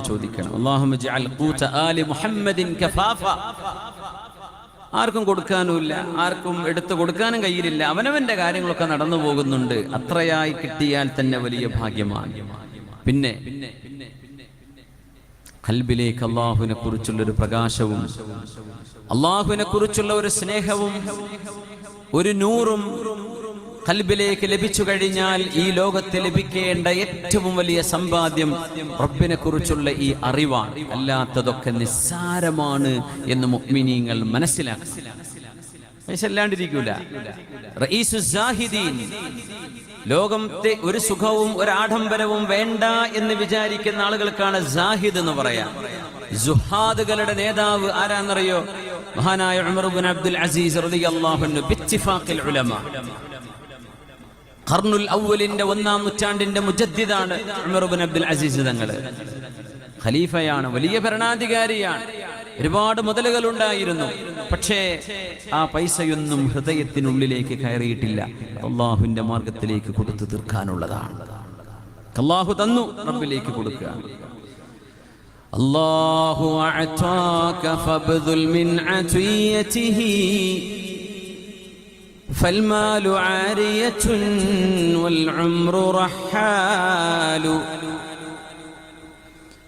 ചോദിക്കണം. അല്ലാഹുമ്മ ജഅൽ ഖൂത ആലി മുഹമ്മദിൻ കഫാഫ. ആർക്കും കൊടുക്കാനുമില്ല, ആർക്കും എടുത്തു കൊടുക്കാനും കഴിയില്ല. അവനവന്റെ കാര്യങ്ങളൊക്കെ നടന്നു പോകുന്നുണ്ട്. അത്രയായി കിട്ടിയാൽ തന്നെ വലിയ ഭാഗ്യമാണ്. പിന്നെ ഖൽബിലേക്ക് അല്ലാഹുവിനെ കുറിച്ചുള്ളൊരു പ്രകാശവും അല്ലാഹുവിനെ കുറിച്ചുള്ള ഒരു സ്നേഹവും ഒരു നൂറും ഖൽബിലേക്ക് ലഭിച്ചു കഴിഞ്ഞാൽ ഈ ലോകത്ത് ലഭിക്കേണ്ട ഏറ്റവും വലിയ സമ്പാദ്യം റബ്ബിനെ കുറിച്ചുള്ള ഈ അറിവാണ്. അല്ലാത്തതൊക്കെ നിസ്സാരമാണ് എന്ന് മുഅ്മിനീങ്ങൾ മനസ്സിലാക്കും. പൈസല്ലാണ്ടിരിക്കൂല. റഈസുസ്സാഹിദീൻ, ലോകത്തെ ഒരു സുഖവും ഒരു ആഡംബരവും വേണ്ട എന്ന് വിചാരിക്കുന്ന ആളുകൾക്കാണ് സാഹിദ് എന്ന് പറയാം. സുഹാദുകളുടെ നേതാവ് ആരാന്നറിയോ? മഹാനായ ഉമർ ഇബ്നു അബ്ദുൽ അസീസ് റളിയല്ലാഹു അൻഹു ബിത്തിഫാഖിൽ ഉലമ. ഖർനുൽ അവ്വലിന്റെ 1-ാം നൂറ്റാണ്ടിന്റെ മുജദ്ദിദാണ് ഉമർ ഇബ്നു അബ്ദുൽ അസീസ് തങ്ങൾ. ഖലീഫയാണ്, വലിയ ഭരണാധികാരിയാണ്, ഒരുപാട് മുതലുകൾ ഉണ്ടായിരുന്നു. പക്ഷേ ആ പൈസയൊന്നും ഹൃദയത്തിനുള്ളിലേക്ക് കയറിയിട്ടില്ല. അള്ളാഹുവിന്റെ മാർഗത്തിലേക്ക് കൊടുത്തു തീർക്കാനുള്ളതാണ്. അള്ളാഹു തന്നു, റബ്ബിലേക്ക് കൊടുക്കുക. അല്ലാഹു അഅതാക ഫബ്ദുൽ മിൻ അതിയതിഹി ഫൽമാലു ആരിയതുൻ വൽ ഉംറു റഹാലു.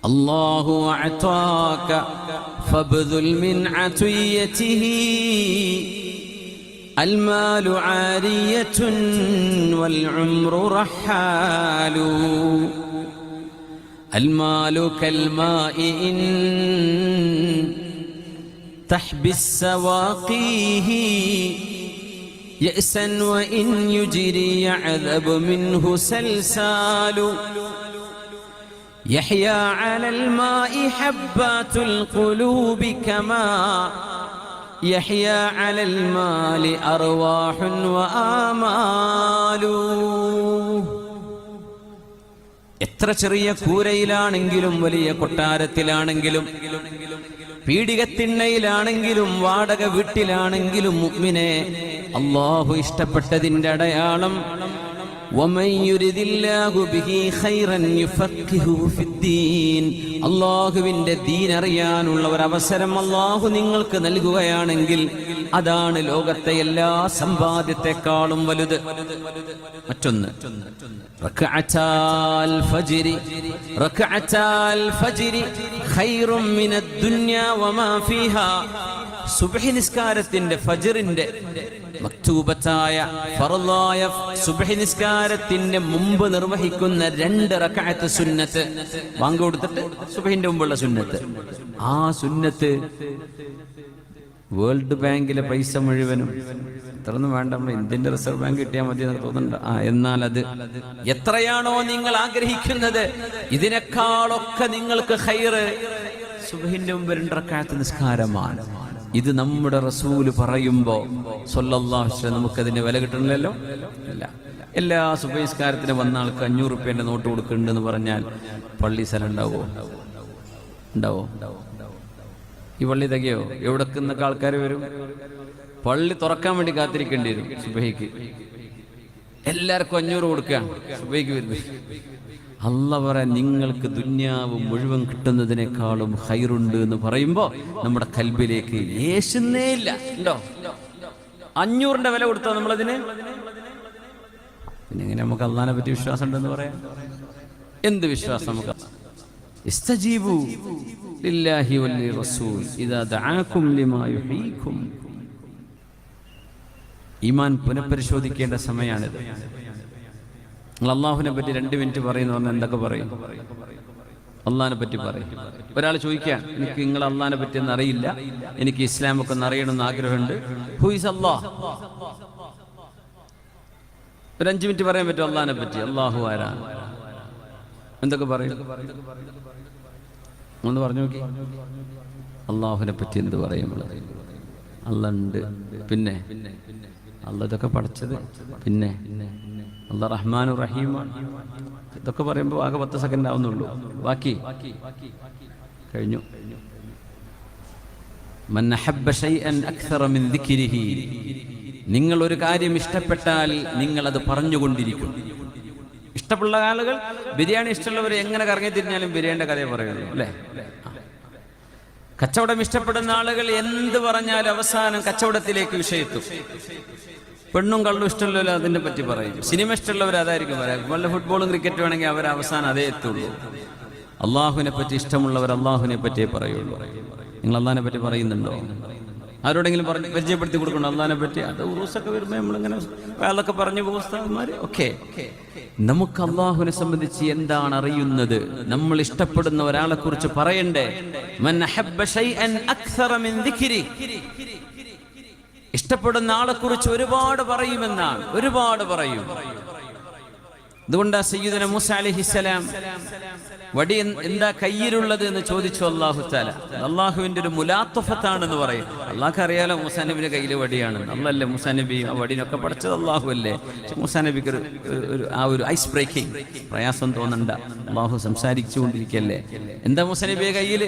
അല്ലാഹു അഅതാക ഫബ്ദുൽ മിൻ അതിയതിഹി അൽമാലു ആരിയതുൻ വൽ ഉംറു റഹാലു. المال كالماء إن تحبس سواقيه يأسا وإن يجري يعذب منه سلسال. يحيا على الماء حبات القلوب كما يحيا على المال أرواح وآمال. എത്ര ചെറിയ കൂരയിലാണെങ്കിലും വലിയ കൊട്ടാരത്തിലാണെങ്കിലും പീഡികത്തിണ്ണയിലാണെങ്കിലും വാടക വീട്ടിലാണെങ്കിലും മുഅ്മിനെ അല്ലാഹു ഇഷ്ടപ്പെട്ടതിന്റെ അടയാളം വമൻ യുരിദില്ലാഹു ബിഹി ഖൈറൻ യുഫഖിഹു ഫിദ്ദീൻ. അല്ലാഹുവിന്റെ ദീൻ അറിയാനുള്ള ഒരു അവസരം അല്ലാഹു നിങ്ങൾക്ക് നൽകുകയാണെങ്കിൽ അതാണ് ലോകത്തെ എല്ലാ സമ്പാദ്യത്തെക്കാളും വലുത്. മറ്റൊന്ന് റക്അത്താൽ ഫജ്രി. റക്അത്താൽ ഫജ്രി ഖൈറും മിനദ് ദുനിയ വമാ ഫീഹാ. സുബ്ഹി നിസ്കാരത്തിന്റെ ഫജ്റിന്റെ മക്തൂബത്തായ ഫർളായ സുബ്ഹി നിസ്കാരത്തിന്റെ മുമ്പ് നിർവഹിക്കുന്ന 2 റക്അത്ത് സുന്നത്ത്, ബാങ്ക് കൊടുത്തിട്ട് സുബ്ഹിന്റെ മുമ്പുള്ള സുന്നത്ത്, ആ സുന്നത്ത് വേൾഡ് ബാങ്കിലെ പൈസ മുഴുവനും ഇത്രയൊന്നും വേണ്ട, നമ്മൾ ഇന്ത്യന്റെ റിസർവ് ബാങ്ക് കിട്ടിയാൽ മതി എന്നൊക്കെ തോന്നുന്നുണ്ട്. എന്നാൽ അത് എത്രയാണോ നിങ്ങൾ ആഗ്രഹിക്കുന്നത് ഇതിനേക്കാളൊക്കെ നിങ്ങൾക്ക് ഖൈറ് സുബ്ഹിന്റെ മുമ്പ് 2 റക്അത്ത് നിസ്കാരമാണ്. ഇത് നമ്മുടെ റസൂല് പറയുമ്പോ സ്വല്ലല്ലാഹു അലൈഹി വസല്ലം നമുക്കതിന്റെ വില കിട്ടണില്ലല്ലോ. ഇല്ല. എല്ലാ സുബ്ഹി നിസ്കാരത്തിന് വന്ന ആൾക്ക് 500 രൂപേന്റെ നോട്ട് കൊടുക്കുന്നുണ്ടെന്ന് പറഞ്ഞാൽ പള്ളി സ്ഥലം ഉണ്ടാവോ? ഉണ്ടാവോ? ഈ പള്ളി തികയോ? എവിടെ നിന്നൊക്കെ ആൾക്കാർ വരും? പള്ളി തുറക്കാൻ വേണ്ടി കാത്തിരിക്കേണ്ടി വരും. സുബ്ഹിക്ക് എല്ലാവർക്കും 500 കൊടുക്കുക. സുബ്ഹിക്ക് വരുന്നത് അല്ലാഹ് പറയാൻ നിങ്ങൾക്ക് ദുന്യാവ് മുഴുവൻ കിട്ടുന്നതിനേക്കാളും ഖൈറുണ്ട് എന്ന് പറയുമ്പോൾ നമ്മുടെ കൽബിലേക്ക് യേശുന്നേ ഇല്ല. ഉണ്ടോ? 500ന്റെ വില കൊടുത്താൽ നമ്മളതിന് പിന്നെ എങ്ങനെ നമുക്ക് അള്ളാഹിനെ പറ്റി വിശ്വാസം ഉണ്ടെന്ന് പറയാം? എന്ത് വിശ്വാസം നമുക്ക്? ഇസ്തജീബു ലില്ലാഹി വലിറസൂൽ ഇദാ ദഅാകും ലിമാ യുഹീകും. ഈമാൻ പുനഃപരിശോധിക്കേണ്ട സമയമാണിത്. നിങ്ങൾ അള്ളാഹുവിനെ പറ്റി 2 മിനിറ്റ് പറയുന്നു പറഞ്ഞാൽ എന്തൊക്കെ പറയും? അള്ളാഹിനെ പറ്റി പറയും. ഒരാൾ ചോദിക്കാൻ, എനിക്ക് നിങ്ങൾ അള്ളാഹിനെ പറ്റി ഒന്നും അറിയില്ല, എനിക്ക് ഇസ്ലാമൊക്കെ ഒന്ന് അറിയണമെന്ന് ആഗ്രഹമുണ്ട്, ഹു ഈസ് അല്ലാഹ്? ഒരു 5 മിനിറ്റ് പറയാൻ പറ്റും അള്ളാഹിനെ പറ്റി? അള്ളാഹു ആരാണ്? എന്തൊക്കെ പറയും? ഒന്ന് പറഞ്ഞു നോക്കി. അള്ളാഹുവിനെ പറ്റി എന്ത് പറയും? അള്ളാഹ് ഉണ്ട്, പിന്നെ അള്ളാഹ് ഇതൊക്കെ പഠിച്ചത്, പിന്നെ അള്ളാഹ് റഹ്മാനു റഹീമാണ്. ഇതൊക്കെ പറയുമ്പോൾ ആകെ 10 സെക്കൻഡ് ആവുന്നുള്ളൂ. ബാക്കി കഴിഞ്ഞു. മൻ അഹബ്ബ ശൈഅൻ അക്സറ മിൻ ദിക്രിഹി. നിങ്ങൾ ഒരു കാര്യം ഇഷ്ടപ്പെട്ടാൽ നിങ്ങൾ അത് പറഞ്ഞുകൊണ്ടിരിക്കും. ഇഷ്ടമുള്ള ആളുകൾ ബിരിയാണി ഇഷ്ടമുള്ളവർ എങ്ങനെ കറങ്ങി തിരിഞ്ഞാലും ബിരിയാണിയുടെ കഥയെ പറയുള്ളൂ അല്ലേ. കച്ചവടം ഇഷ്ടപ്പെടുന്ന ആളുകൾ എന്ത് പറഞ്ഞാലും അവസാനം കച്ചവടത്തിലേക്ക് വിഷയത്തും. പെണ്ണും കള്ളും ഇഷ്ടമുള്ളവർ അതിനെ പറ്റി പറയും. സിനിമ ഇഷ്ടമുള്ളവർ അതായിരിക്കും പറയാം. വല്ല ഫുട്ബോളും ക്രിക്കറ്റും ആണെങ്കിൽ അവർ അവസാനം അതേ എത്തുള്ളൂ. അള്ളാഹുവിനെ പറ്റി ഇഷ്ടമുള്ളവർ അള്ളാഹുവിനെ പറ്റിയേ പറയുള്ളൂ. നിങ്ങൾ അള്ളാഹിനെ പറ്റി പറയുന്നുണ്ടോ? ആരോടെങ്കിലും പറഞ്ഞ് പരിചയപ്പെടുത്തി കൊടുക്കണം അള്ളാഹിനെ പറ്റി. അത് ഉറൂസൊക്കെ വരുമ്പോൾ നമ്മളിങ്ങനെ അയാളൊക്കെ പറഞ്ഞു പോകുന്നമാര്. ഓക്കെ, നമുക്ക് അള്ളാഹുവിനെ സംബന്ധിച്ച് എന്താണ് അറിയുന്നത്? നമ്മൾ ഇഷ്ടപ്പെടുന്ന ഒരാളെ കുറിച്ച് പറയണ്ടേ? മൻ അഹബ്ബ ശൈഅൻ അക്സറ മിൻ ദിക്രി. ഇഷ്ടപ്പെടുന്ന ആളെ കുറിച്ച് ഒരുപാട് പറയുമെന്നാണ്, ഒരുപാട് പറയും. അതുകൊണ്ട് സയ്യിദുന മൂസ അലൈഹിസ്സലാം വടി എന്താ കയ്യിലുള്ളത് എന്ന് ചോദിച്ചു അല്ലാഹു തആല. അള്ളാഹുവിന്റെ ഒരു മുലാത്തഫത്താണെന്ന് പറയും. അള്ളാഹ്ക്ക് അറിയാലോ മൂസാ നബിയുടെ കയ്യിൽ വടിയാണ്. അല്ലല്ലേ മൂസാ നബി ആ വടിനൊക്കെ പഠിച്ചത് അള്ളാഹു അല്ലേ. പക്ഷെ മൂസാ നബിക്ക് ഒരു ഐസ് ബ്രേക്കിംഗ് പ്രയാസം തോന്നണ്ട. അള്ളാഹു സംസാരിച്ചുകൊണ്ടിരിക്കല്ലേ. എന്താ മൂസാ നബിയുടെ കയ്യിൽ?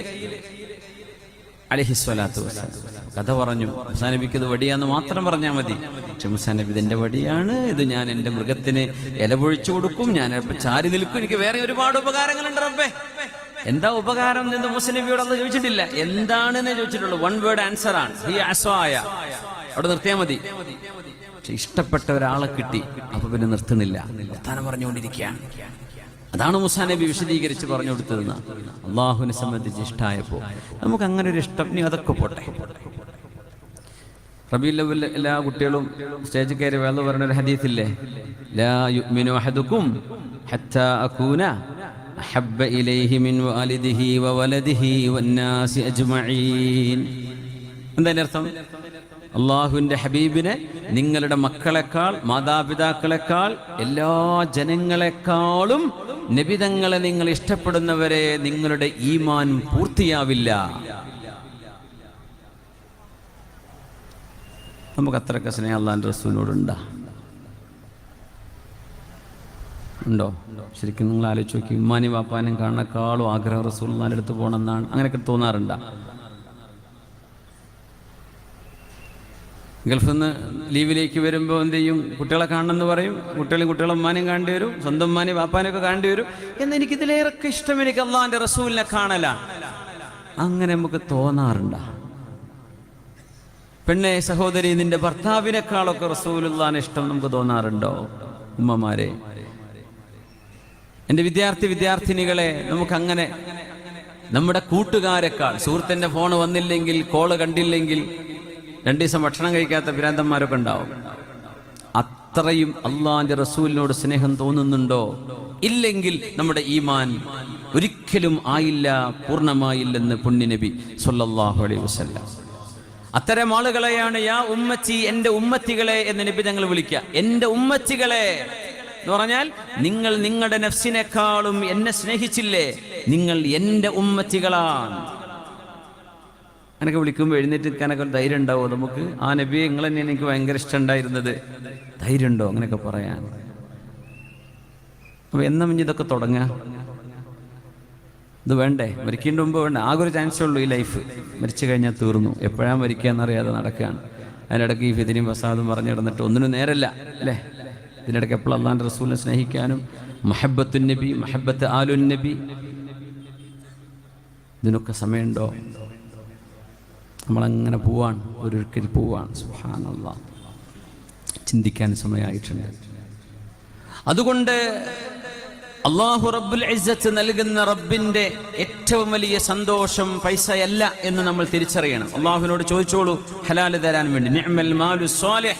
അലൈഹിസ്സലാത്തു വസ്സലാം കഥ പറഞ്ഞു. മൂസാ നബിക്ക് ഇത് വടിയാന്ന് മാത്രം പറഞ്ഞാൽ മതി. പക്ഷെ മൂസാ നബി ഇതിന്റെ വടിയാണ്, ഇത് ഞാൻ എന്റെ മൃഗത്തിന് ഇല പൊഴിച്ചു കൊടുക്കും, ഞാൻ ചാരി നിൽക്കും, എനിക്ക് വേറെ ഒരുപാട് ഉപകാരങ്ങളുണ്ട് റബ്ബേ. എന്താ ഉപകാരം എന്ന് മൂസാ നബിയോട് അള്ളാഹു ചോദിച്ചിട്ടില്ല. എന്താണെന്ന് ചോദിച്ചിട്ടുള്ളൂ. വൺ വേർഡ് ആൻസർ ആണ്. ഹി അസ്വായ. അവിടെ നിർത്തിയാൽ മതി. പക്ഷെ ഇഷ്ടപ്പെട്ട ഒരാളെ കിട്ടി, അപ്പൊ പിന്നെ നിർത്തുന്നില്ല, വർത്താനം പറഞ്ഞുകൊണ്ടിരിക്കുകയാണ്. അതാണ് മൂസാ നബി വിശദീകരിച്ച് പറഞ്ഞു കൊടുത്തതെന്ന്. അള്ളാഹുവിനെ സംബന്ധിച്ച് ഇഷ്ടമായപ്പോ നമുക്ക് അങ്ങനെ ഒരു ഇഷ്ടം. ഇനി അതൊക്കെ പോട്ടെ. റബീഉൽ അവ്വൽ എല്ലാ കുട്ടികളും സ്റ്റേജിൽ കയറി വേള പറഞ്ഞ ഒരു ഹദീസില്ലേ, ലാ യുഅ്മിനു അഹദുക്കും ഹത്താ അകൂന അഹബ്ബ ഇലൈഹി മിൻ വാലിദിഹി വവലദിഹി വന്നാസി അജ്മഈൻ. എന്താ അർത്ഥം? അള്ളാഹുവിന്റെ ഹബീബിനെ നിങ്ങളുടെ മക്കളെക്കാൾ, മാതാപിതാക്കളെക്കാൾ, എല്ലാ ജനങ്ങളെക്കാളും നബിതങ്ങളെ നിങ്ങൾ ഇഷ്ടപ്പെടുന്നവരെ നിങ്ങളുടെ ഈമാൻ പൂർത്തിയാവില്ല. നമുക്ക് അത്രയൊക്കെ സ്നേഹം അള്ളാഹിന്റെ റസൂലിനോടുണ്ടോ? ഉണ്ടോ? ശരിക്കും നിങ്ങൾ ആലോചിച്ച് നോക്കി. ഉമ്മാനും വാപ്പാനും കാണുന്നേക്കാളും ആഗ്രഹം റസൂലുള്ളാഹിന്റെ അടുത്ത് പോകണമെന്നാണ്. അങ്ങനെയൊക്കെ തോന്നാറുണ്ടോ? ഗൾഫിൽ നിന്ന് ലീവിലേക്ക് വരുമ്പോൾ എന്ത് ചെയ്യും? കുട്ടികളെ കാണണമെന്ന് പറയും. കുട്ടികളെ ഉമ്മാനെയും കാണേണ്ടി വരും, സ്വന്തം ഉമ്മാനെയും വാപ്പാനെയൊക്കെ കാണേണ്ടി വരും. എന്നെനിക്കിതിലേറൊക്കെ ഇഷ്ടം എനിക്ക് അള്ളാഹിന്റെ റസൂലിനെ കാണലാണ്. അങ്ങനെ നമുക്ക് തോന്നാറുണ്ടോ? പെണ്ണെ സഹോദരി, നിന്റെ ഭർത്താവിനേക്കാളൊക്കെ റസൂലുള്ളാഹിനെ ഇഷ്ടം നമുക്ക് തോന്നാറുണ്ടോ? ഉമ്മമാരെ, എൻ്റെ വിദ്യാർത്ഥിനികളെ, നമുക്കങ്ങനെ നമ്മുടെ കൂട്ടുകാരെക്കാൾ, സുഹൃത്തിൻ്റെ ഫോണ് വന്നില്ലെങ്കിൽ, കോള് കണ്ടില്ലെങ്കിൽ 2 ദിവസം ഭക്ഷണം കഴിക്കാത്ത ഭ്രാന്തന്മാരൊക്കെ ഉണ്ടാവും. അത്രയും അള്ളാഹിന്റെ റസൂലിനോട് സ്നേഹം തോന്നുന്നുണ്ടോ? ഇല്ലെങ്കിൽ നമ്മുടെ ഈമാൻ ഒരിക്കലും ആയില്ല, പൂർണ്ണമായില്ലെന്ന് പുണ്യനബി സ്വല്ലല്ലാഹു അലൈഹി വസല്ലം. അത്തരം ആളുകളെയാണ് യാ ഉമ്മത്തി, എൻ്റെ ഉമ്മത്തികളെ എന്ന് നബി തങ്ങൾ വിളിക്കുക. എൻ്റെ ഉമ്മത്തികളെ എന്ന് പറഞ്ഞാൽ നിങ്ങൾ നിങ്ങളുടെ നഫ്സിനേക്കാളും എന്നെ സ്നേഹിച്ചില്ലേ, നിങ്ങൾ എൻ്റെ ഉമ്മത്തികളാണ്. അങ്ങനെയൊക്കെ വിളിക്കുമ്പോൾ എഴുന്നേറ്റ് നിൽക്കാനൊക്കെ ധൈര്യം ഉണ്ടാവോ നമുക്ക്? ആ നബിയെ നിങ്ങൾ തന്നെയാണ് എനിക്ക് ഭയങ്കര ഇഷ്ടം ഉണ്ടായിരുന്നത്. ധൈര്യം ഉണ്ടോ അങ്ങനെയൊക്കെ പറയാൻ? അപ്പൊ എന്നാ ഇതൊക്കെ തുടങ്ങുക? ഇത് വേണ്ടേ? മരിക്കേണ്ട മുമ്പ് വേണ്ട. ആകെ ഒരു ചാൻസേ ഉള്ളൂ ഈ ലൈഫ്. മരിച്ചു കഴിഞ്ഞാൽ തീർന്നു. എപ്പോഴാണ് മരിക്കുക എന്നറിയാതെ നടക്കുകയാണ്. അതിനിടയ്ക്ക് ഈ ഫിദിനും ഫസാദും പറഞ്ഞു കിടന്നിട്ട് ഒന്നിനും നേരല്ല അല്ലേ? ഇതിനിടയ്ക്ക് എപ്പോഴും അള്ളാഹിന്റെ റസൂലിനെ സ്നേഹിക്കാനും, മഹബ്ബത്തുൻ നബി, മഹബ്ബത്ത് ആലുൻ നബി, ഇതിനൊക്കെ സമയമുണ്ടോ? നമ്മളങ്ങനെ പോവാണ്, ഒരിക്കൽ പോവാണ്. സുബ്ഹാനല്ലാഹ്, ചിന്തിക്കാൻ സമയമായിട്ടുണ്ട്. അതുകൊണ്ട് അല്ലാഹു റബ്ബുൽ ഇസ്സത്ത് നൽകുന്ന റബ്ബിന്റെ ഏറ്റവും വലിയ സന്തോഷം പൈസയല്ല എന്ന് നമ്മൾ തിരിച്ചറിയണം. അള്ളാഹുവിനോട് ചോദിച്ചോളൂ ഹലാൽ തരാൻ വേണ്ടി. നിഅ്മൽ മാലു സ്വാലിഹ്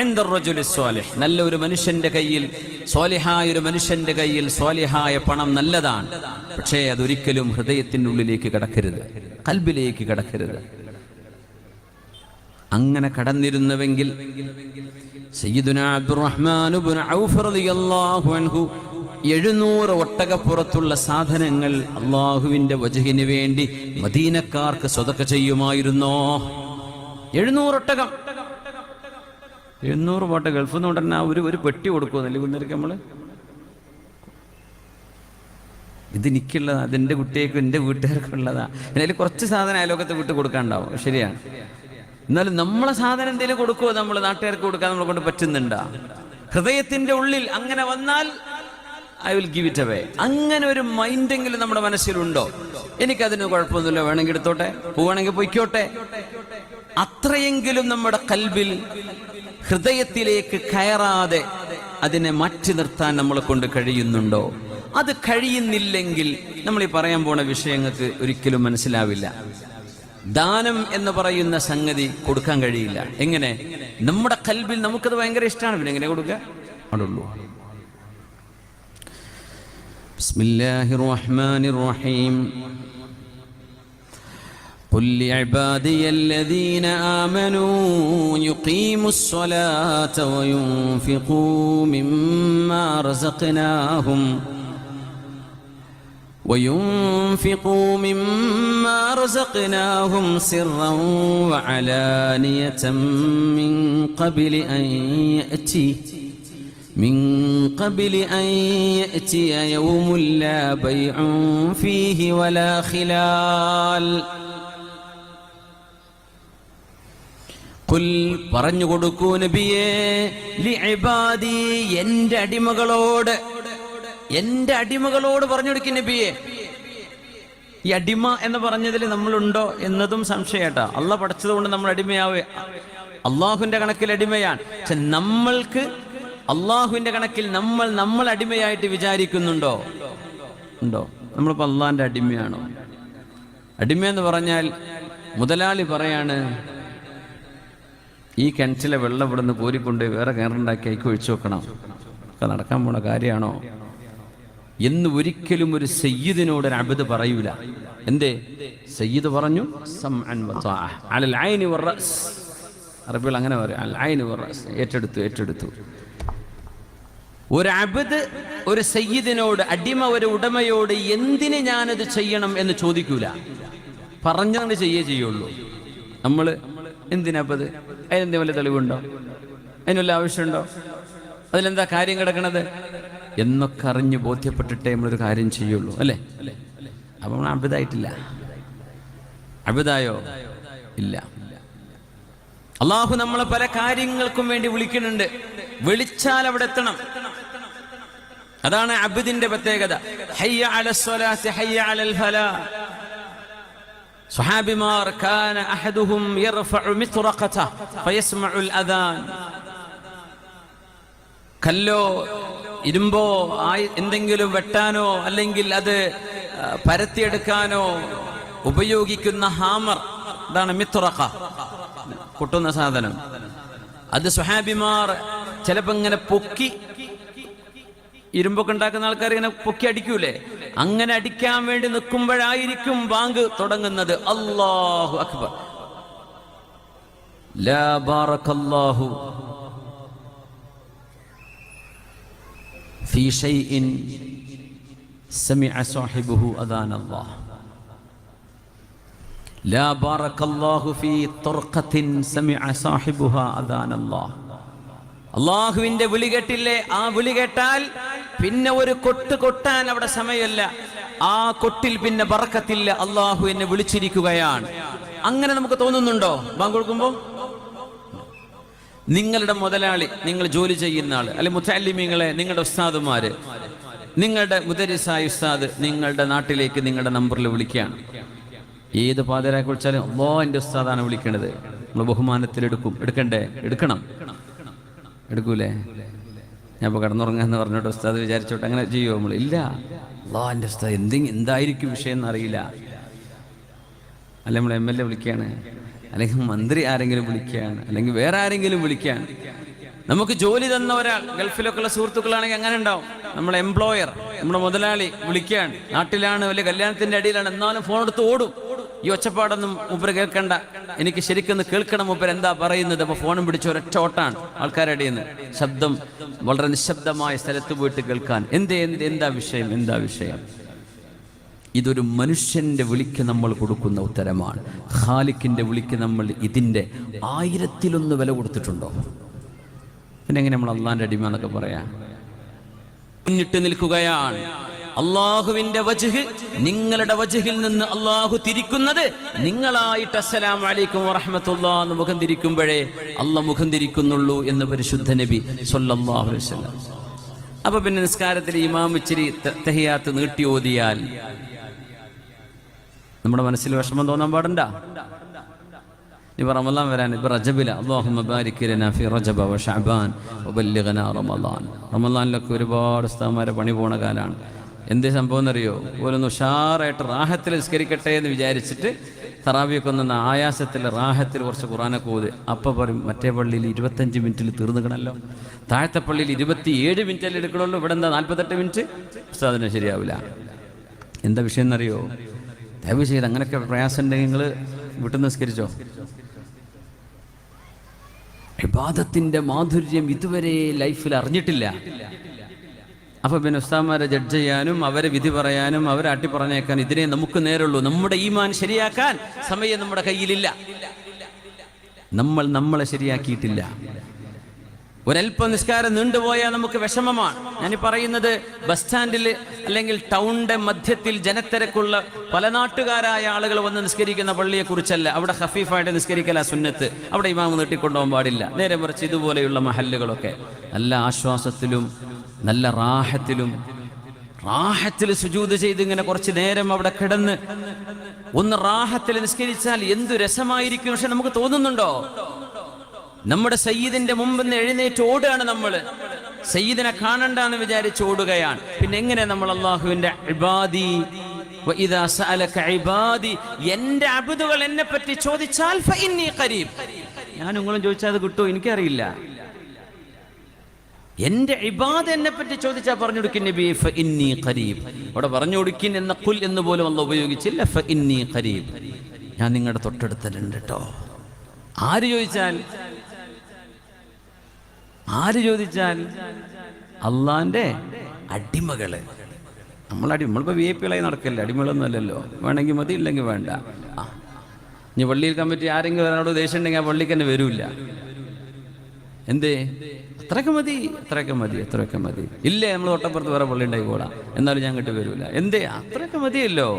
ഇൻദ റജുലി സ്വാലിഹ്. നല്ല ഒരു മനുഷ്യന്റെ കയ്യിൽ, സ്വാലിഹായ ഒരു മനുഷ്യന്റെ കയ്യിൽ സ്വാലിഹായ പണം നല്ലതാണ്. പക്ഷേ അതൊരിക്കലും ഹൃദയത്തിന്റെ ഉള്ളിലേക്ക് കടക്കരുത്, ഖൽബിലേക്ക് കടക്കരുത്. അങ്ങനെ കടന്നിരുന്നുവെങ്കിൽ സയ്യിദുനാ അബ്ദുറഹ്മാൻ ഇബ്നു ഔഫ് റളിയല്ലാഹു അൻഹു 700 ഒട്ടകപ്പുറത്തുള്ള സാധനങ്ങൾ അള്ളാഹുവിന്റെ വജ്ഹിന് വേണ്ടി മദീനക്കാർക്ക് സ്വതക്ക ചെയ്യുമായിരുന്നോ? 700 ഒട്ടകം. 700 പോട്ടെ, ഗൾഫിൽ നിന്ന് ഉടനെ ഒരു പെട്ടി കൊടുക്കുമെന്നല്ലേ കുന്നേരക്ക് നമ്മള്. ഇത് എനിക്കുള്ളതാ, അതെന്റെ കുട്ടിയേക്കും എൻ്റെ വീട്ടുകാർക്കും ഉള്ളതാ. അതിൽ കുറച്ച് സാധനം അയലോകത്തെ വിട്ട് കൊടുക്കാനുണ്ടാവും, ശരിയാണ്. എന്നാലും നമ്മളെ സാധനം എന്തെങ്കിലും കൊടുക്കുമോ? നമ്മൾ നാട്ടുകാർക്ക് കൊടുക്കാൻ നമ്മളെ കൊണ്ട് പറ്റുന്നുണ്ടാ? ഹൃദയത്തിന്റെ ഉള്ളിൽ അങ്ങനെ വന്നാൽ I will give it away. അങ്ങനെ ഒരു മൈൻഡെങ്കിലും നമ്മുടെ മനസ്സിലുണ്ടോ? എനിക്കതിന് കുഴപ്പമൊന്നുമില്ല, വേണമെങ്കിൽ എടുത്തോട്ടെ, പോവാണെങ്കിൽ പൊയ്ക്കോട്ടെ. അത്രയെങ്കിലും നമ്മുടെ കൽബിൽ, ഹൃദയത്തിലേക്ക് കയറാതെ അതിനെ മാറ്റി നിർത്താൻ നമ്മളെ കൊണ്ട് കഴിയുന്നുണ്ടോ? അത് കഴിയുന്നില്ലെങ്കിൽ നമ്മൾ ഈ പറയാൻ പോണ വിഷയങ്ങൾക്ക് ഒരിക്കലും മനസ്സിലാവില്ല. ദാനം എന്ന് പറയുന്ന സംഗതി കൊടുക്കാൻ കഴിയില്ല. എങ്ങനെ? നമ്മുടെ കൽബിൽ നമുക്കത് ഭയങ്കര ഇഷ്ടമാണ്, പിന്നെ എങ്ങനെ കൊടുക്കുക? അതുള്ളൂ. ബിസ്മില്ലാഹിർ റഹ്മാനിർ റഹീം. قل لعبادي الذين آمنوا يقيموا الصلاة وينفقوا مما رزقناهم سرا وعلانية من قبل أن يأتي يوم لا بيع فيه ولا خلال. ഖുൽ പറഞ്ഞു കൊടുക്കൂ നബിയേ, ലിഇബാദി എൻ്റെ അടിമകളോട് പറഞ്ഞു കൊടുക്കും നബിയേ. ഈ അടിമ എന്ന് പറഞ്ഞതിൽ നമ്മളുണ്ടോ എന്നതും സംശയട്ടാ. അള്ളാഹ് പഠിച്ചത് കൊണ്ട് നമ്മൾ അടിമയാവേ, അള്ളാഹുവിന്റെ കണക്കിൽ അടിമയാണ്. പക്ഷെ നമ്മൾക്ക് അള്ളാഹുവിന്റെ കണക്കിൽ നമ്മൾ അടിമയായിട്ട് വിചാരിക്കുന്നുണ്ടോ? ഉണ്ടോ? നമ്മളിപ്പോ അള്ളാഹിന്റെ അടിമയാണോ? അടിമയെന്ന് പറഞ്ഞാൽ മുതലാളി പറയാണ്, ഈ കിണറ്റിലെ വെള്ളം ഇവിടുന്ന് കോരിക്കൊണ്ട് വേറെ കിണറുണ്ടാക്കി അയക്ക് ഒഴിച്ചു വെക്കണം. ഒക്കെ നടക്കാൻ പോണ കാര്യമാണോ എന്ന് ഒരിക്കലും ഒരു സയ്യിദിനോട് ഒരു അബ്ദ് പറയൂല. എന്തേ? സയ്യിദ് പറഞ്ഞു സമഅൻ വതഅ അലൽ ഐനി വറസ്. അറബികൾ അങ്ങനെ പറയും, അൽ ഐനി വറസ്, ഏറ്റെടുത്തു. ഒരു അബ്ദ് ഒരു സയ്യിദിനോട്, അടിമ ഒരു ഉടമയോട് എന്തിന് ഞാനത് ചെയ്യണം എന്ന് ചോദിക്കൂല, പറഞ്ഞത് ചെയ്യുള്ളൂ. നമ്മൾ എന്തിനപ്പത്? അതിനെന്തെങ്കിലും വല്ല തെളിവുണ്ടോ? അതിനുള്ള ആവശ്യമുണ്ടോ? അതിലെന്താ കാര്യം കിടക്കണത് എന്നൊക്കെ അറിഞ്ഞ് ബോധ്യപ്പെട്ടിട്ടേ നമ്മളൊരു കാര്യം ചെയ്യുള്ളൂ, അല്ലേ? അപ്പൊ നമ്മൾ അബിദായിട്ടില്ല. അബിദായോ? ഇല്ല. അള്ളാഹു നമ്മളെ പല കാര്യങ്ങൾക്കും വേണ്ടി വിളിക്കുന്നുണ്ട്. വിളിച്ചാൽ അവിടെ എത്തണം. അതാണ് അബ്ദിന്റെ പ്രത്യേകത. ഹയ്യ അലസ്സലാത്തി ഹയ്യ അലൽ ഫലാഹ്. സ്വഹാബിമാർ കാന അഹദുഹും യർഫഉ മിത്റഖതഹ ഫയസ്മഉൽ അദാൻ. കല്ലോ ഇരുമ്പോ എന്തെങ്കിലും വെട്ടാനോ അല്ലെങ്കിൽ അത് പരത്തിയെടുക്കാനോ ഉപയോഗിക്കുന്ന ഹാമർ, അതാണ് മിത്റഖ, പൊട്ടുന്ന സാധനം. അത് സ്വഹാബിമാർ ചിലപ്പോ ഇങ്ങനെ പൊക്കി, ഇരുമ്പൊക്കെ ഉണ്ടാക്കുന്ന ആൾക്കാർ ഇങ്ങനെ പൊക്കി അടിക്കൂലേ, അങ്ങനെ അടിക്കാൻ വേണ്ടി നിൽക്കുമ്പോഴായിരിക്കും ബാങ്ക് തുടങ്ങുന്നത്. അല്ലാഹു അക്ബർ, ലാ ബാറകല്ലാഹു ഫീ ഷൈഇൻ സമിഅ സാഹിബുഹു അദാനല്ലാഹ്. ലാ ബാറകല്ലാഹു ഫീ തുർഖത്തിൻ സമിഅ സാഹിബുഹാ അദാനല്ലാഹ്. അള്ളാഹുവിന്റെ വിളി കേട്ടില്ലേ? ആ വിളി കേട്ടാൽ പിന്നെ ഒരു കൊട്ട് കൊട്ടാൻ അവിടെ സമയമല്ല. ആ കൊട്ടിൽ പിന്നെ ബറക്കത്തില്ല. അള്ളാഹു എന്നെ വിളിച്ചിരിക്കുകയാണ്. അങ്ങനെ നമുക്ക് തോന്നുന്നുണ്ടോ ബാങ്ക് കൊടുക്കുമ്പോ? നിങ്ങളുടെ മുതലാളി, നിങ്ങൾ ജോലി ചെയ്യുന്ന ആള്, അല്ലെ മുതഅല്ലിമീങ്ങളെ, നിങ്ങളുടെ ഉസ്താദുമാര്, നിങ്ങളുടെ മുദരിസായ ഉസ്താദ് നിങ്ങളുടെ നാട്ടിലേക്ക് നിങ്ങളുടെ നമ്പറിൽ വിളിക്കുകയാണ്. ഏത് പാതിരാക്ക് വിളിച്ചാലും അല്ലാഹ് എൻ്റെ ഉസ്താദാണ് വിളിക്കേണ്ടത്. നമ്മൾ ബഹുമാനത്തിൽ എടുക്കണം. എടുക്കൂലേ? ഞാൻ ഇപ്പോൾ കിടന്നുറങ്ങാന്ന് പറഞ്ഞോട്ട് ഉസ്താദ് വിചാരിച്ചോട്ടെ അങ്ങനെ ചെയ്യുമോ നമ്മൾ? ഇല്ല. അല്ലാഹ് എൻ്റെ ഉസ്താദ് എന്തായിരിക്കും വിഷയം എന്നറിയില്ല. അല്ലെ നമ്മൾ MLA വിളിക്കുകയാണ്, അല്ലെങ്കിൽ മന്ത്രി ആരെങ്കിലും വിളിക്കുകയാണ്, അല്ലെങ്കിൽ വേറെ ആരെങ്കിലും വിളിക്കുകയാണ്. നമുക്ക് ജോലി തന്ന ഒരാൾ, ഗൾഫിലൊക്കെ ഉള്ള സുഹൃത്തുക്കളാണെങ്കിൽ അങ്ങനെ ഉണ്ടാവും. നമ്മുടെ എംപ്ലോയർ, നമ്മുടെ മുതലാളി വിളിക്കുകയാണ്, നാട്ടിലാണ്, വലിയ കല്യാണത്തിന്റെ അടിയിലാണ്, എന്നാലും ഫോൺ എടുത്ത് ഓടും. ഈ ഒച്ചപ്പാടൊന്നും മൂപ്പര് കേൾക്കണ്ട, എനിക്ക് ശരിക്കൊന്ന് കേൾക്കണം മൂപ്പര് എന്താ പറയുന്നത്. അപ്പൊ ഫോണും പിടിച്ച് ഒരൊറ്റ ഓട്ടാണ് ആൾക്കാരുടെ അടിയിൽ നിന്ന്. ശബ്ദം വളരെ നിശബ്ദമായ സ്ഥലത്ത് പോയിട്ട് കേൾക്കാൻ. എന്താ വിഷയം? ഇതൊരു മനുഷ്യന്റെ വിളിക്ക് നമ്മൾ കൊടുക്കുന്ന ഉത്തരമാണ്. ഖാലിക്കിന്റെ വിളിക്ക് നമ്മൾ ഇതിന്റെ 1000-1 വില കൊടുത്തിട്ടുണ്ടോ? പിന്നെ എങ്ങനെ നമ്മൾ അള്ളാന്റെ അടിമ എന്നൊക്കെ പറയാ? മുന്നിട്ട് നിൽക്കുകയാണ്. അള്ളാഹുവിന്റെ വജ്ഹ്, നിങ്ങളുടെ വജ്ഹിൽ നിന്ന് അള്ളാഹു തിരിക്കുന്നത് നിങ്ങളായിട്ട് അസ്സലാമു അലൈക്കും വറഹ്മത്തുള്ളാഹി എന്ന് മുഖം തിരിക്കുമ്പോഴേ അള്ളാഹ് മുഖം തിരിക്കുന്നുള്ളൂ എന്ന് പരിശുദ്ധ നബി സ്വല്ലല്ലാഹു അലൈഹി വസല്ലം. അപ്പൊ പിന്നെ നിസ്കാരത്തിൽ ഇമാം ഇച്ചിരി തഹിയാത്ത് നീട്ടി ഓതിയാൽ നമ്മുടെ മനസ്സിൽ വിഷമം തോന്നാൻ പാടണ്ട. ഇപ്പൊ റമളാൻ വരാൻ, ഇപ്പൊ റജബില, അല്ലാഹുമ്മ ബാരിക് ലനാ ഫി റജബ വ ശഅബാൻ വബല്ലിഗ്നാ റമളാൻ. റമളാനിലൊക്കെ ഒരുപാട് ഉസ്താദുമാരെ പണി പോണ കാലാണ്. എന്ത് സംഭവം എന്നറിയോ? ഓരോന്ന് ഉഷാറായിട്ട് റാഹത്തിൽ നിസ്കരിക്കട്ടെ എന്ന് വിചാരിച്ചിട്ട് തറാവിയൊക്കെ ഒന്ന് ആയാസത്തിൽ റാഹത്തിൽ കുറച്ച് ഖുർആനൊക്കെ ഓതി. അപ്പം പറയും മറ്റേ പള്ളിയിൽ 25 മിനിറ്റിൽ തീർന്നിക്കണല്ലോ, താഴത്തെ പള്ളിയിൽ 27 മിനിറ്റല്ലേ എടുക്കണമല്ലോ, ഇവിടെ എന്താ 48 മിനിറ്റ്? ഉസ്താദിന് ശരിയാവില്ല. എന്താ വിഷയം എന്നറിയോ? ദയവ് ചെയ്ത് അങ്ങനെയൊക്കെ പ്രയാസം ഉണ്ടെങ്കിൽ നിങ്ങൾ വീട്ടിൽ നിസ്കരിച്ചോ. ഇബാദത്തിന്റെ മാധുര്യം ഇതുവരെ ലൈഫിൽ അറിഞ്ഞിട്ടില്ല. അപ്പൊ പിന്നെ ഉസ്താദുമാരെ ജഡ്ജ് ചെയ്യാനും അവരെ വിധി പറയാനും അവരെ അട്ടി പറഞ്ഞേക്കാൻ ഇതിനെ നമുക്ക് നേരുള്ളൂ. നമ്മുടെ ഈമാൻ ശരിയാക്കാൻ സമയം നമ്മുടെ കയ്യിലില്ല. നമ്മളെ ശരിയാക്കിയിട്ടില്ല. ഒരൽപ്പം നിസ്കാരം നീണ്ടുപോയാൽ നമുക്ക് വിഷമമാണ്. ഞാനീ പറയുന്നത് ബസ് സ്റ്റാൻഡിൽ അല്ലെങ്കിൽ ടൗണിന്റെ മധ്യത്തിൽ ജനത്തിരക്കുള്ള പല നാട്ടുകാരായ ആളുകൾ വന്ന് നിസ്കരിക്കുന്ന പള്ളിയെ കുറിച്ചല്ല. അവിടെ ഹഫീഫായിട്ട് നിസ്കരിക്കല സുന്നത്ത്. അവിടെ ഇമാം നീട്ടിക്കൊണ്ടുപോകാൻ പാടില്ല. നേരെ മറിച്ച് ഇതുപോലെയുള്ള മഹല്ലുകളൊക്കെ നല്ല ആശ്വാസത്തിലും നല്ല റാഹത്തിൽ സുജൂദ് ചെയ്ത് ഇങ്ങനെ കുറച്ച് നേരം അവിടെ കിടന്ന് ഒന്ന് റാഹത്തിൽ നിസ്കരിച്ചാൽ എന്തു രസമായിരിക്കും. പക്ഷെ നമുക്ക് തോന്നുന്നുണ്ടോ? നമ്മുടെ സയ്യിദിന്റെ മുമ്പിന്ന് എഴുന്നേറ്റ് ഓടുകയാണ് നമ്മൾ. സയ്യിദിനെ കാണണ്ടെന്ന് വിചാരിച്ച് ഓടുകയാണ്. പിന്നെ എങ്ങനെ നമ്മൾ അല്ലാഹുവിന്റെ ഇബാദി വഇദാ സഅലക ഇബാദി, എന്റെ അബ്ദുകൾ എന്നെ പറ്റി ചോദിച്ചാൽ ഫഇന്നി ഖരീബ്, ഞാൻ നിങ്ങളും ചോദിച്ചാൽ അത് കിട്ടുമോ എനിക്കറിയില്ല. എന്റെ ഇബാദ് എന്നെ പറ്റി ചോദിച്ചാൽ പറഞ്ഞു കൊടുക്കും നബി ഫഇന്നി ഖരീബ്. അവിടെ പറഞ്ഞു കൊടുക്കിൻ എന്ന ഖുൽ എന്ന് പോലും അല്ലാഹു ഉപയോഗിച്ചില്ല. ഫഇന്നി ഖരീബ്, ഞാൻ നിങ്ങളുടെ തൊട്ടടുത്തുണ്ട് കേട്ടോ. ആര് ചോദിച്ചാൽ അള്ളാന്റെ അടിമകള്. നമ്മളിപ്പോ VIP നടക്കല്ലേ, അടിമകളൊന്നും അല്ലല്ലോ. വേണമെങ്കിൽ മതി, ഇല്ലെങ്കിൽ വേണ്ട. ഇനി പള്ളിയിൽ കമ്മിറ്റി ആരെങ്കിലും ഒരാളോട് ദേഷ്യം ഉണ്ടെങ്കിൽ ആ പള്ളിക്ക് തന്നെ വരൂല്ല. എന്തേ? അത്രയൊക്കെ മതി. ഇല്ലേ, നമ്മൾ തൊട്ടപ്പുറത്ത് വേറെ പള്ളി ഉണ്ടായിക്കോളാം, എന്നാലും ഞാൻ കിട്ടി വരൂല. എന്തേ? അത്രയൊക്കെ മതിയല്ലോ.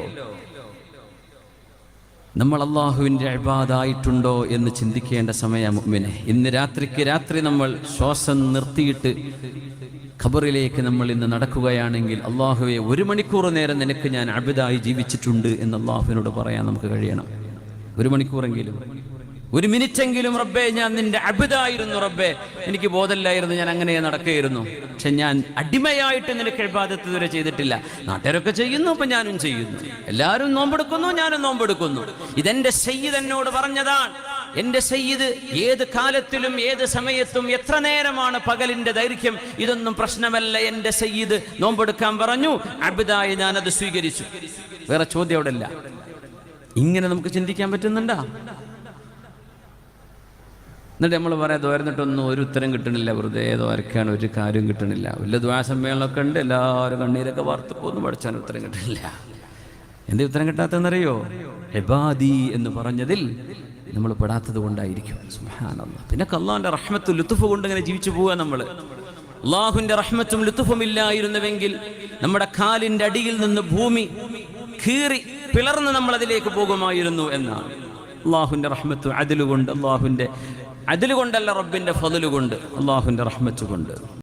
നമ്മൾ അള്ളാഹുവിൻ്റെ ഇബാദായിട്ടുണ്ടോ എന്ന് ചിന്തിക്കേണ്ട സമയം മുഅ്മിനെ. ഇന്ന് രാത്രി നമ്മൾ ശ്വാസം നിർത്തിയിട്ട് ഖബറിലേക്ക് നമ്മൾ ഇന്ന് നടക്കുകയാണെങ്കിൽ, അള്ളാഹുവെ 1 മണിക്കൂർ നേരം നിനക്ക് ഞാൻ അബ്ദായി ജീവിച്ചിട്ടുണ്ട് എന്ന് അള്ളാഹുവിനോട് പറയാൻ നമുക്ക് കഴിയണം. 1 മണിക്കൂറെങ്കിലും, 1 മിനിറ്റെങ്കിലും, റബ്ബേ ഞാൻ നിന്റെ അബ്ദായിരുന്നു, റബ്ബേ എനിക്ക് ബോധമില്ലായിരുന്നു, ഞാൻ അങ്ങനെ നടക്കുകയായിരുന്നു, പക്ഷെ ഞാൻ അടിമയായിട്ട് നിനക്ക് ഇബാദത്ത് ഇതുവരെ ചെയ്തിട്ടില്ല. നാട്ടുകാരൊക്കെ ചെയ്യുന്നു, അപ്പൊ ഞാനും ചെയ്യുന്നു. എല്ലാവരും നോമ്പെടുക്കുന്നു, ഞാനും നോമ്പെടുക്കുന്നു. ഇതെന്റെ സയ്യിദ് എന്നോട് പറഞ്ഞതാണ്. എന്റെ സയ്യിദ് ഏത് കാലത്തിലും ഏത് സമയത്തും എത്ര നേരമാണ് പകലിന്റെ ദൈർഘ്യം, ഇതൊന്നും പ്രശ്നമല്ല. എന്റെ സയ്യിദ് നോമ്പെടുക്കാൻ പറഞ്ഞു, അബ്ദായി ഞാനത് സ്വീകരിച്ചു. വേറെ ചോദ്യം അവിടെ ഇല്ല. ഇങ്ങനെ നമുക്ക് ചിന്തിക്കാൻ പറ്റുന്നുണ്ടോ? എന്നിട്ട് നമ്മൾ പറയാം ദ്വാരന്നിട്ടൊന്നും ഒരു ഉത്തരം കിട്ടണില്ല, വെറുതെ ദ്വാരക്കാണ്, ഒരു കാര്യം കിട്ടണില്ല. വലിയ ദ്വാര സമ്മേളനമൊക്കെ ഉണ്ട്, എല്ലാവരും കണ്ണീരൊക്കെ വാർത്തപ്പോന്നും പഠിച്ചാൽ ഉത്തരം കിട്ടണില്ല. എന്തേ ഉത്തരം കിട്ടാത്തതെന്നറിയോ? ഇബാദി എന്ന് പറഞ്ഞതിൽ നമ്മൾ പെടാത്തത് കൊണ്ടായിരിക്കും. സുബ്ഹാനല്ലാഹ്. പിന്നെ അല്ലാഹുവിന്റെ റഹ്മത്തും ലുത്ഫ് കൊണ്ട് ഇങ്ങനെ ജീവിച്ചു പോവുക നമ്മൾ. അല്ലാഹുവിന്റെ റഹ്മത്തും ലുത്ഫും ഇല്ലായിരുന്നുവെങ്കിൽ നമ്മുടെ കാലിന്റെ അടിയിൽ നിന്ന് ഭൂമി കീറി പിളർന്ന് നമ്മൾ അതിലേക്ക് പോകുമായിരുന്നു എന്നാണ്. അല്ലാഹുവിന്റെ റഹ്മത്ത് അദലുകൊണ്ട്, അല്ലാഹുവിന്റെ അദലുകൊണ്ടല്ല, റബ്ബിന്റെ ഫളലുകൊണ്ട്, അല്ലാഹുവിന്റെ റഹ്മത്ത് കൊണ്ട്.